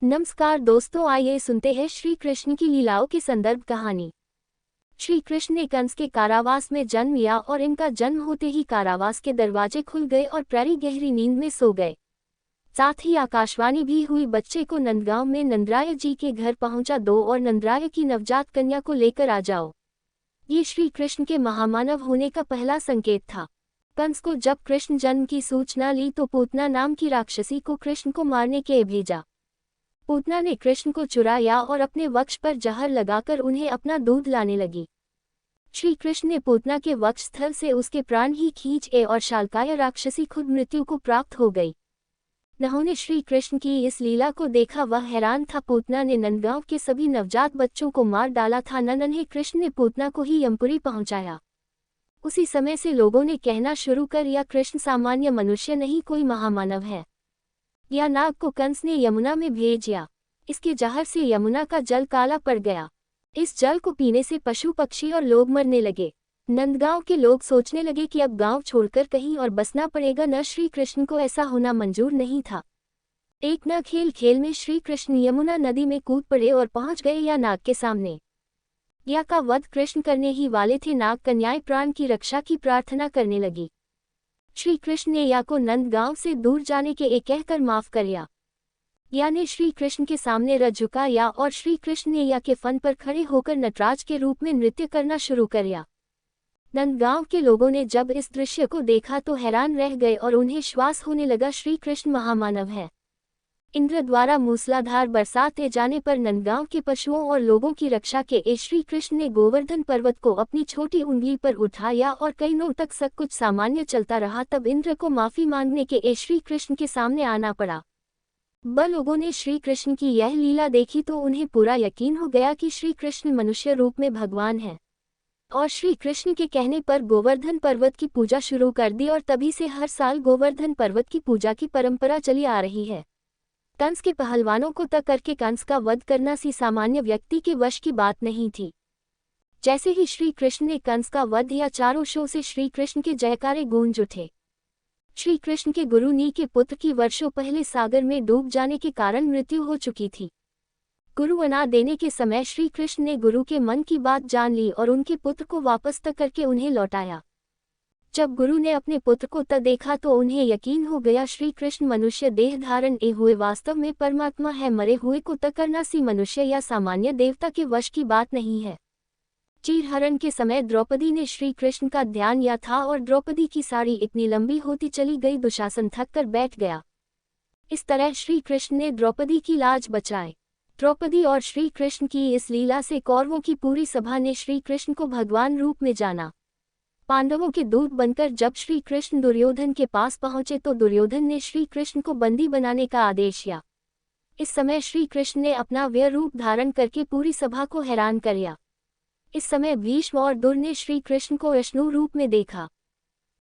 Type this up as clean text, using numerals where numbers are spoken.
नमस्कार दोस्तों, आइए सुनते हैं श्री कृष्ण की लीलाओं की संदर्भ कहानी। श्री कृष्ण ने कंस के कारावास में जन्म लिया और इनका जन्म होते ही कारावास के दरवाजे खुल गए और प्यारी गहरी नींद में सो गए। साथ ही आकाशवाणी भी हुई, बच्चे को नंदगांव में नंदराय जी के घर पहुंचा दो और नंदराय की नवजात कन्या को लेकर आ जाओ। ये श्री कृष्ण के महामानव होने का पहला संकेत था। कंस को जब कृष्ण जन्म की सूचना ली तो पूतना नाम की राक्षसी को कृष्ण को मारने के भेजा। पूतना ने कृष्ण को चुराया और अपने वक्ष पर जहर लगाकर उन्हें अपना दूध लाने लगी। श्री कृष्ण ने पूतना के वक्ष स्थल से उसके प्राण ही खींचे और शालकाय राक्षसी खुद मृत्यु को प्राप्त हो गई। उन्होंने श्री कृष्ण की इस लीला को देखा, वह हैरान था। पूतना ने नंदगांव के सभी नवजात बच्चों को मार डाला था। नन्हे कृष्ण ने पूतना को ही यमपुरी पहुंचाया। उसी समय से लोगों ने कहना शुरू कर दिया, कृष्ण सामान्य मनुष्य नहीं, कोई महामानव है। या नाग को कंस ने यमुना में भेज दिया। इसके जहर से यमुना का जल काला पड़ गया। इस जल को पीने से पशु पक्षी और लोग मरने लगे। नंदगांव के लोग सोचने लगे कि अब गांव छोड़कर कहीं और बसना पड़ेगा। न श्री कृष्ण को ऐसा होना मंजूर नहीं था। एक न खेल खेल में श्री कृष्ण यमुना नदी में कूद पड़े और पहुंच गए या नाग के सामने। या का वध कृष्ण करने ही वाले थे। नाग कन्याएं प्राण की रक्षा की प्रार्थना करने लगी। श्री कृष्ण ने या को नंदगांव से दूर जाने के कहकर माफ करया। या ने श्री कृष्ण के सामने रथ झुकाया और श्री कृष्ण ने या के फन पर खड़े होकर नटराज के रूप में नृत्य करना शुरू करया। नंदगांव के लोगों ने जब इस दृश्य को देखा तो हैरान रह गए और उन्हें श्वास होने लगा, श्री कृष्ण महामानव है। इंद्र द्वारा मूसलाधार बरसात जाने पर नंदगांव के पशुओं और लोगों की रक्षा के श्री कृष्ण ने गोवर्धन पर्वत को अपनी छोटी उंगली पर उठाया और कई दिनों तक सब कुछ सामान्य चलता रहा। तब इंद्र को माफी मांगने के श्री कृष्ण के सामने आना पड़ा। लोगों ने श्री कृष्ण की यह लीला देखी तो उन्हें पूरा यकीन हो गया कि श्री कृष्ण मनुष्य रूप में भगवान है। और श्री कृष्ण के कहने पर गोवर्धन पर्वत की पूजा शुरू कर दी और तभी से हर साल गोवर्धन पर्वत की पूजा की परंपरा चली आ रही है। कंस के पहलवानों को तक करके कंस का वध करना सी सामान्य व्यक्ति के वश की बात नहीं थी। जैसे ही श्री कृष्ण ने कंस का वध या चारों शो से श्री कृष्ण के जयकारे गूंज उठे। श्री कृष्ण के गुरु नी के पुत्र की वर्षों पहले सागर में डूब जाने के कारण मृत्यु हो चुकी थी। गुरु अना देने के समय श्री कृष्ण ने गुरु के मन की बात जान ली और उनके पुत्र को वापस तक करके उन्हें लौटाया। जब गुरु ने अपने पुत्र को देखा तो उन्हें यकीन हो गया, श्री कृष्ण मनुष्य देह धारण हुए वास्तव में परमात्मा है। मरे हुए को करना सी मनुष्य या सामान्य देवता के वश की बात नहीं है। चीरहरण के समय द्रौपदी ने श्री कृष्ण का ध्यान किया था और द्रौपदी की साड़ी इतनी लंबी होती चली गई, दुशासन थक कर बैठ गया। इस तरह श्री कृष्ण ने द्रौपदी की लाज बचाई। द्रौपदी और श्री कृष्ण की इस लीला से कौरवों की पूरी सभा ने श्री कृष्ण को भगवान रूप में जाना। पांडवों के दूत बनकर जब श्री कृष्ण दुर्योधन के पास पहुंचे तो दुर्योधन ने श्री कृष्ण को बंदी बनाने का आदेश दिया। इस समय श्री कृष्ण ने अपना व्यय रूप धारण करके पूरी सभा को हैरान कर दिया। इस समय भीष्म और दुर ने श्री कृष्ण को विष्णु रूप में देखा।